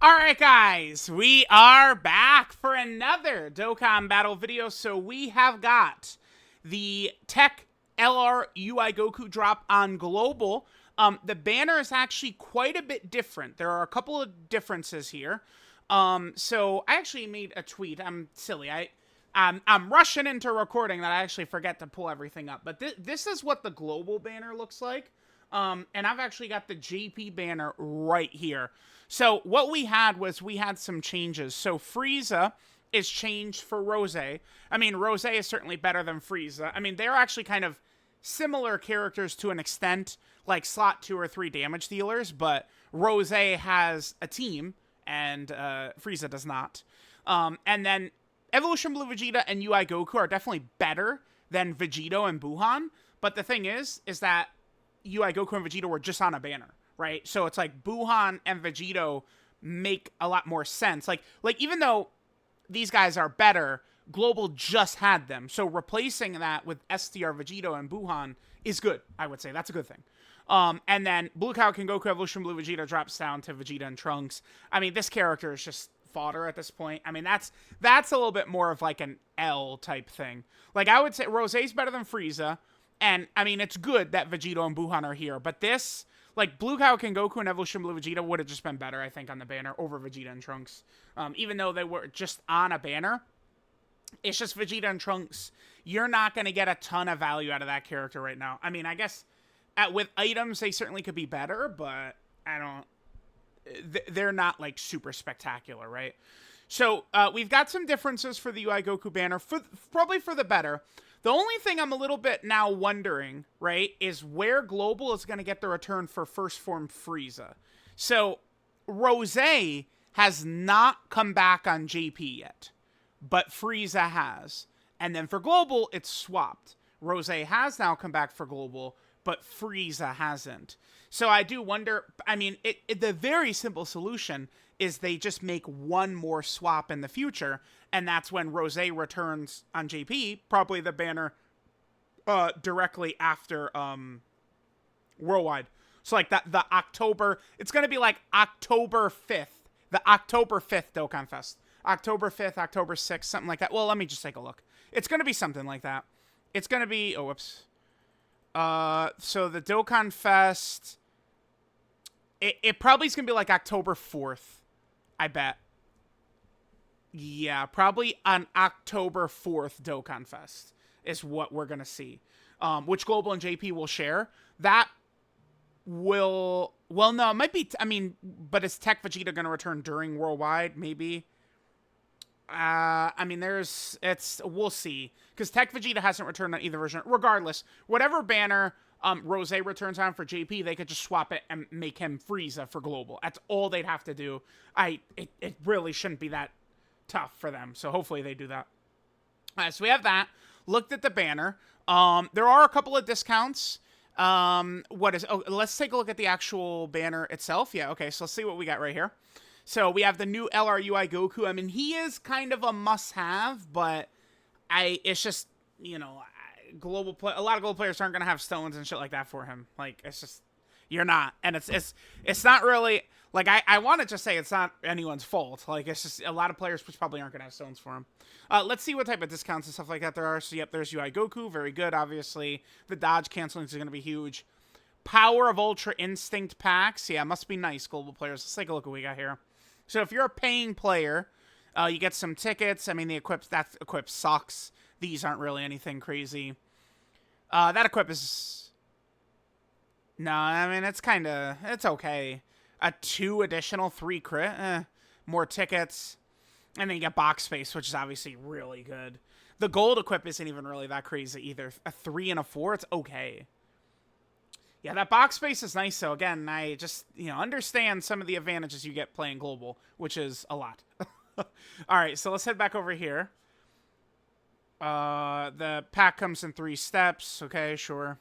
Alright guys, we are back for another Dokkan battle video. So we have got the TEQ LR UI Goku drop on Global. The banner is actually quite a bit different. There are a couple of differences here. So I actually made a tweet. I'm silly. I'm rushing into recording that I actually forget to pull everything up. But this is what the Global banner looks like. And I've actually got the JP banner right here. So what we had some changes. So Frieza is changed for Rose. I mean, Rose is certainly better than Frieza. I mean, they're actually kind of similar characters to an extent, like slot 2 or 3 damage dealers, but Rose has a team, and Frieza does not. And then Evolution Blue Vegeta and UI Goku are definitely better than Vegito and Buhan, but the thing is that UI Goku and Vegito were just on a banner, right? So it's like Buhan and Vegito make a lot more sense. Like even though these guys are better, Global just had them. So replacing that with STR Vegito and Buhan is good, I would say. That's a good thing. And then Blue Kaioken Goku Evolution Blue Vegeta drops down to Vegeta and Trunks. I mean, this character is just fodder at this point. I mean, that's a little bit more of like an L type thing. Like, I would say Rosé's better than Frieza. And, I mean, it's good that Vegito and Buhan are here. But this, like, Blue Kaioken Goku and Evolution Blue Vegeta would have just been better, I think, on the banner over Vegeta and Trunks. Even though they were just on a banner, it's just Vegeta and Trunks. You're not going to get a ton of value out of that character right now. I mean, I guess with items, they certainly could be better, but I don't... They're not, like, super spectacular, right? So, we've got some differences for the UI Goku banner, probably for the better. The only thing I'm a little bit now wondering, right, is where Global is going to get the return for First Form Frieza. So, Rose has not come back on JP yet, but Frieza has. And then for Global, it's swapped. Rose has now come back for Global, but Frieza hasn't. So I do wonder, I mean, the very simple solution is they just make one more swap in the future, and that's when Rose returns on JP, probably the banner directly after Worldwide. So like the October, it's going to be like October 5th, the October 5th Dokkan Fest. October 5th, October 6th, something like that. Well, let me just take a look. It's going to be something like that. It's going to be, oh, whoops. So the Dokkan Fest, it probably is going to be like October 4th, I bet. Yeah, probably on October 4th Dokkan Fest is what we're going to see. Which Global and JP will share. That will... Well, no, it might be... I mean, but is TEQ Vegeta going to return during Worldwide? Maybe. I mean, we'll see. Because TEQ Vegeta hasn't returned on either version. Regardless, whatever banner Rose returns on for JP, they could just swap it and make him Frieza for Global. That's all they'd have to do. It really shouldn't be that tough for them. So hopefully they do that. All right, so we have that. Looked at the banner. There are a couple of discounts. Let's take a look at the actual banner itself. Yeah, okay, so let's see what we got right here. So we have the new LRUI Goku. I mean, he is kind of a must-have, but it's just, you know, a lot of global players aren't going to have stones and shit like that for him. Like, it's just, you're not. And it's not really, like, I want to just say it's not anyone's fault. Like, it's just, a lot of players probably aren't going to have stones for him. Let's see what type of discounts and stuff like that there are. So, yep, there's UI Goku. Very good, obviously. The dodge canceling is going to be huge. Power of Ultra Instinct packs. Yeah, must be nice, global players. Let's take a look what we got here. So if you're a paying player, you get some tickets. I mean, that equip sucks. These aren't really anything crazy. That equip is... No, I mean, it's okay. 2 additional 3 crit. More tickets. And then you get box space, which is obviously really good. The gold equip isn't even really that crazy either. A 3 and a 4, it's okay. Yeah, that box space is nice, though. Again, I just, understand some of the advantages you get playing global, which is a lot. All right, so let's head back over here. The pack comes in 3 steps. Okay, sure.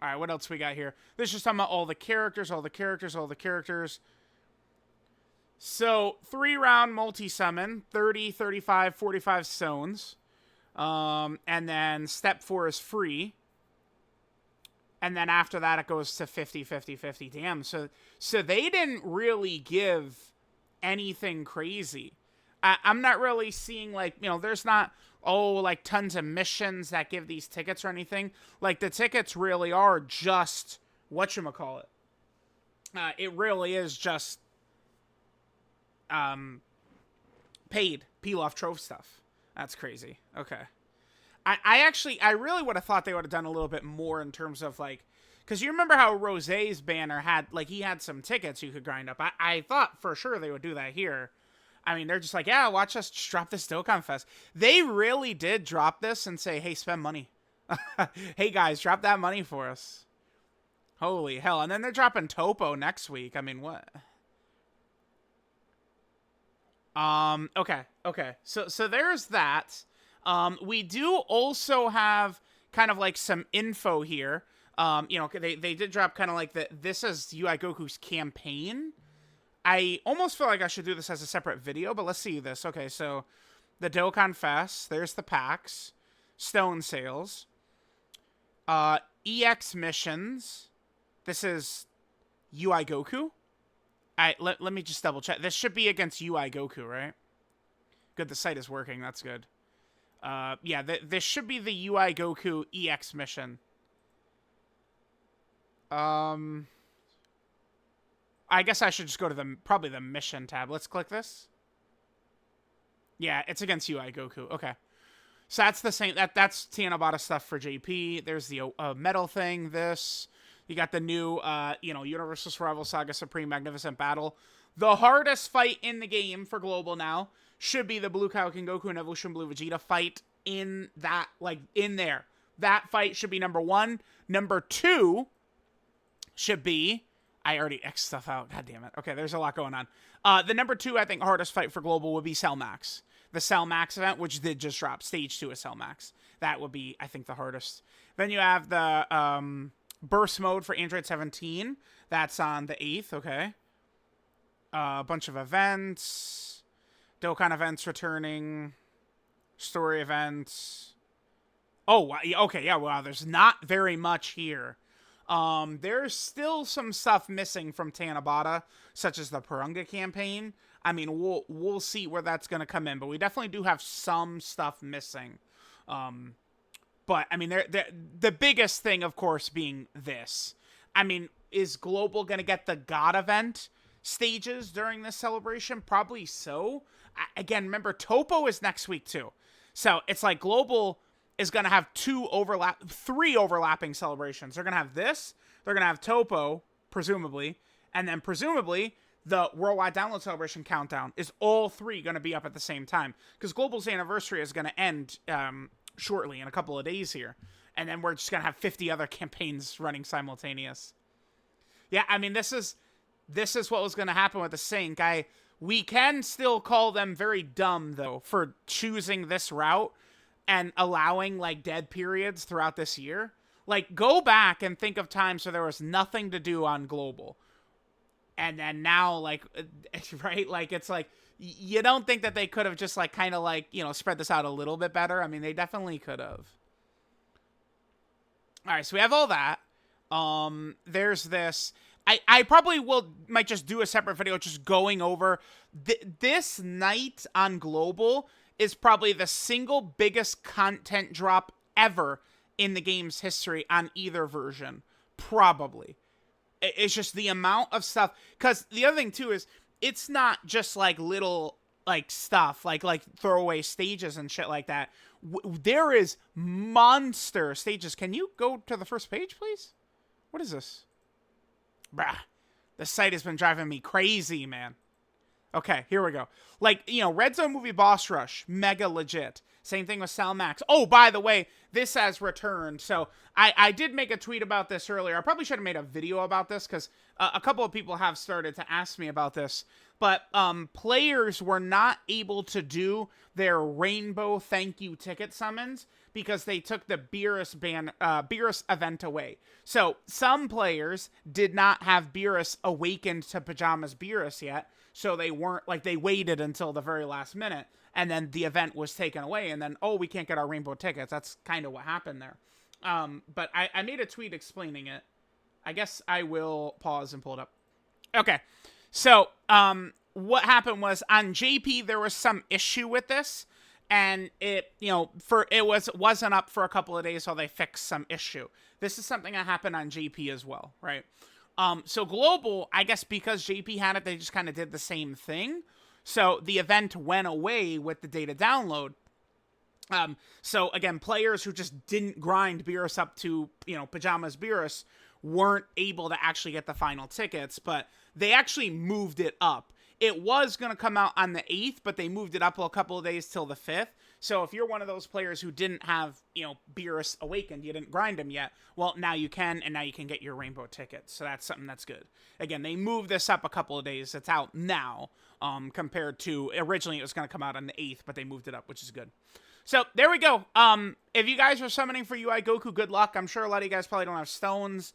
All right, what else we got here? This is just talking about all the characters. So, 3-round multi-summon, 30, 35, 45 stones. And then step 4 is free. And then after that, it goes to 50, 50, 50. Damn, so they didn't really give anything crazy. I'm not really seeing, like, you know, there's not, oh, like, tons of missions that give these tickets or anything. Like, the tickets really are just, whatchamacallit. It really is just, paid peel-off trove stuff. That's crazy. Okay. I really would have thought they would have done a little bit more in terms of, like, because you remember how Rosé's banner had, like, he had some tickets you could grind up. I thought for sure they would do that here. I mean, they're just like, yeah, watch us just drop this Dokkan Fest. They really did drop this and say, hey, spend money. Hey, guys, drop that money for us. Holy hell. And then they're dropping Topo next week. I mean, what? Okay. So there's that. We do also have kind of like some info here. You know, they did drop kind of like this is UI Goku's campaign. I almost feel like I should do this as a separate video, but let's see this. Okay, so the Dokkan Fest, there's the packs, stone sales, EX missions. This is UI Goku. Let me just double check. This should be against UI Goku, right? Good, the site is working. That's good. Yeah, this should be the UI Goku EX mission. I guess I should just go to probably the mission tab. Let's click this. Yeah, it's against UI Goku. Okay. So that's the same. That's Tanabata stuff for JP. There's the metal thing. This. You got the new, you know, Universal Survival Saga Supreme Magnificent Battle. The hardest fight in the game for Global now should be the Blue Kaioken Goku and Evolution Blue Vegeta fight in that, like, in there. That fight should be number 1. Number 2 should be... I already X stuff out. God damn it. Okay, there's a lot going on. The number 2, I think, hardest fight for Global would be Cell Max. The Cell Max event, which did just drop. Stage 2 of Cell Max. That would be, I think, the hardest. Then you have the Burst Mode for Android 17. That's on the 8th, okay. A bunch of events. Dokkan events returning. Story events. Oh, okay, yeah, wow, there's not very much here. There's still some stuff missing from Tanabata, such as the Purunga campaign. I mean, we'll see where that's going to come in, but we definitely do have some stuff missing. But, I mean, the biggest thing, of course, being this. I mean, is Global going to get the God event stages during this celebration? Probably so. Again, remember, Topo is next week, too. So, it's like Global is going to have 3 overlapping celebrations. They're going to have this, they're going to have Topo, presumably, and then presumably the Worldwide Download Celebration Countdown is all 3 going to be up at the same time. Because Global's anniversary is going to end shortly, in a couple of days here. And then we're just going to have 50 other campaigns running simultaneous. Yeah, I mean, this is what was going to happen with the Sync. We can still call them very dumb, though, for choosing this route and allowing, like, dead periods throughout this year. Like, go back and think of times where there was nothing to do on Global. And then now, like, right? Like, it's like, you don't think that they could have just, like, kind of, like, you know, spread this out a little bit better? I mean, they definitely could have. All right, so we have all that. There's this. I probably might just do a separate video just going over this night on Global is probably the single biggest content drop ever in the game's history on either version. Probably. It's just the amount of stuff. Because the other thing, too, is it's not just, like, little, like, stuff, like throwaway stages and shit like that. There is monster stages. Can you go to the first page, please? What is this? Bruh. The site has been driving me crazy, man. Okay, here we go. Like, you know, Red Zone movie Boss Rush, mega legit. Same thing with Cell Max. Oh, by the way, this has returned. So I did make a tweet about this earlier. I probably should have made a video about this because a couple of people have started to ask me about this. But players were not able to do their Rainbow Thank You ticket summons because they took the Beerus event away. So some players did not have Beerus awakened to Pajamas Beerus yet. So they weren't, like, they waited until the very last minute, and then the event was taken away, and then, oh, we can't get our rainbow tickets. That's kind of what happened there. But I made a tweet explaining it. I guess I will pause and pull it up. Okay. So, what happened was on JP there was some issue with this, and it wasn't up for a couple of days while they fixed some issue. This is something that happened on JP as well, right? So global, I guess because JP had it, they just kind of did the same thing. So the event went away with the data download. So again, players who just didn't grind Beerus up to, Pajamas Beerus weren't able to actually get the final tickets, but they actually moved it up. It was going to come out on the 8th, but they moved it up a couple of days till the 5th. So if you're one of those players who didn't have, Beerus Awakened, you didn't grind him yet, well, now you can, and now you can get your rainbow tickets. So that's something that's good. Again, they moved this up a couple of days. It's out now, compared to originally it was going to come out on the 8th, but they moved it up, which is good. So there we go. If you guys are summoning for UI Goku, good luck. I'm sure a lot of you guys probably don't have stones.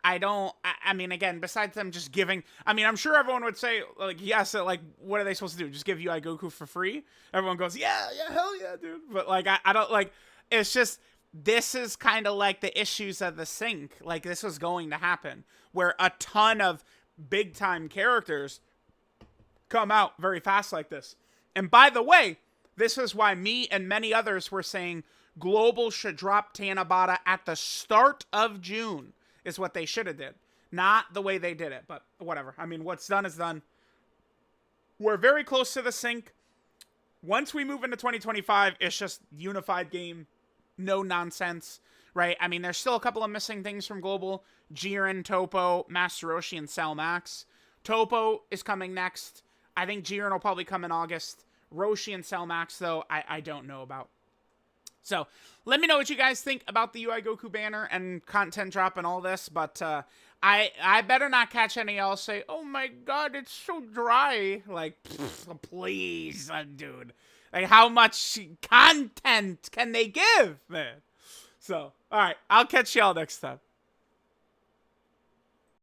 I mean, again, besides them just giving, I'm sure everyone would say, like, yes, like, what are they supposed to do? Just give UI Goku for free? Everyone goes, yeah, hell yeah, dude. But, like, I don't, like, it's just, this is kind of like the issues of the sync. Like, this was going to happen, where a ton of big-time characters come out very fast like this. And by the way, this is why me and many others were saying Global should drop Tanabata at the start of June. Is what they should have did. Not the way they did it, but whatever. I mean, what's done is done. We're very close to the sync. Once we move into 2025, it's just unified game. No nonsense, right? I mean, there's still a couple of missing things from Global. Jiren, Topo, Master Roshi, and Cell Max. Topo is coming next. I think Jiren will probably come in August. Roshi and Cell Max, though, I don't know about. So, let me know what you guys think about the UI Goku banner and content drop and all this, but I better not catch any else say, oh my god, it's so dry. Like, please, dude. Like, how much content can they give, man? So, alright, I'll catch y'all next time.